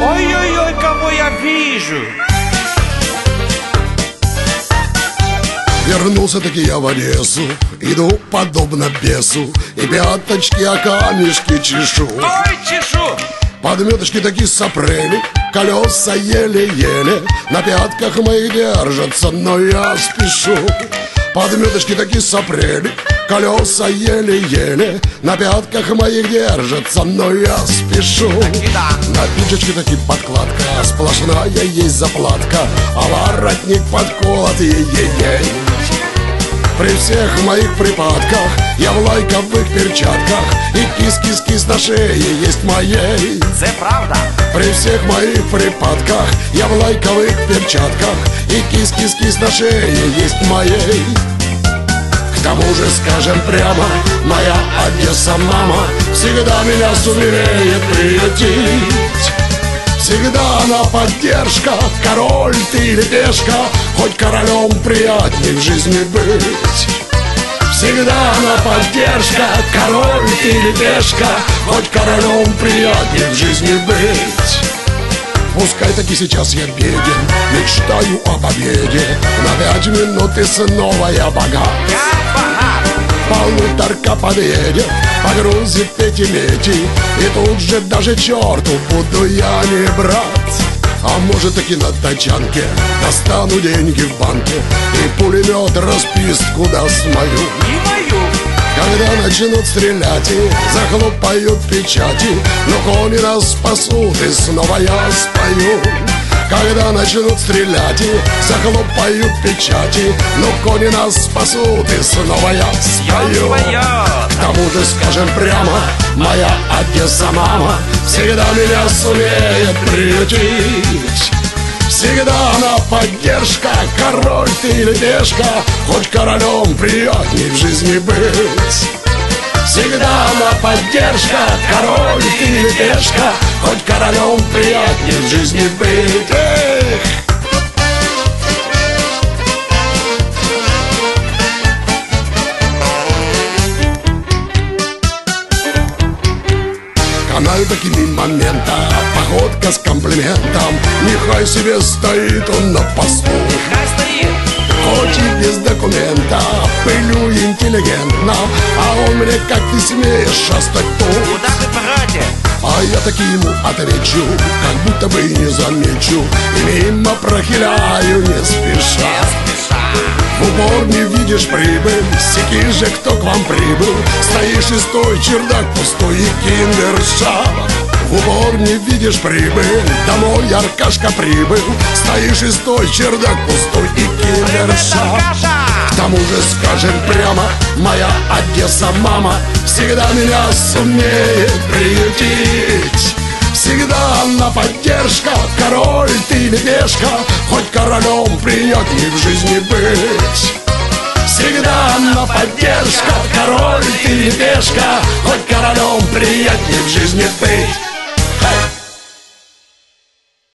Ой-ой-ой, кого я вижу! Вернулся-таки я в Одессу, иду подобно бесу, и пяточки о камешки чешу. Ой, чешу! Подметочки такие сопрели, колеса еле-еле на пятках моих держатся, но я спешу. Подметочки такие сопрели, колеса еле-еле на пятках моих держатся, но я спешу. На пичечке таки подкладка, сплошная есть заплатка, а воротник подколот, ей-ей-ей. При всех моих припадках я в лайковых перчатках, и кис-кис-кис на шее есть моей. Это правда? При всех моих припадках я в лайковых перчатках, и кис-кис-кис на шее есть моей. К тому же, скажем прямо, моя Одесса мама всегда меня сумеет приютить. Всегда она поддержка, король ты или пешка, хоть королем приятней в жизни быть. Всегда она поддержка, король ты или пешка, хоть королем приятней в жизни быть. Пускай таки сейчас я беден, мечтаю о победе, на 5 минут и снова я богат. Полуторка подъедет, погрузит пятимети, и тут же даже черту буду я не брат. А может таки на тачанке достану деньги в банке и пулемет расписку даст мою. И мою. Когда начнут стрелять и захлопают печати, но кони нас спасут, и снова я спою. Когда начнут стрелять и захлопают печати, но кони нас спасут, и снова я спою. К тому же, скажем прямо, моя Одесса мама всегда меня сумеет приютить. Всегда она поддержка, король ты или пешка, хоть королем приятней в жизни быть. Всегда она поддержка, король ты или пешка, хоть королем приятней в жизни быть. Эх! Канал такими момента, походка с комплиментом, нехай себе стоит он на посту. Нехай стоит. Хоть и без документа, пылю интеллигентно, а он мне: как ты смеешь шастать тут? Куда ты, брате? А я таки ему отвечу, как будто бы и не замечу, и мимо прохиляю не спеша. В упор не видишь прибыль, секи же, кто к вам прибыл. Стоишь и стой, чердак пустой и киндерша. В упор не видишь прибыль, домой Аркашка прибыл. Стоишь и стой, чердак пустой и киндерша. К тому же, скажем прямо, моя Одесса мама всегда меня сумеет приютить. Всегда она поддержка, король ты или пешка, хоть королем приятней в жизни быть. Всегда она поддержка, король ты или пешка, хоть королем приятней в жизни быть.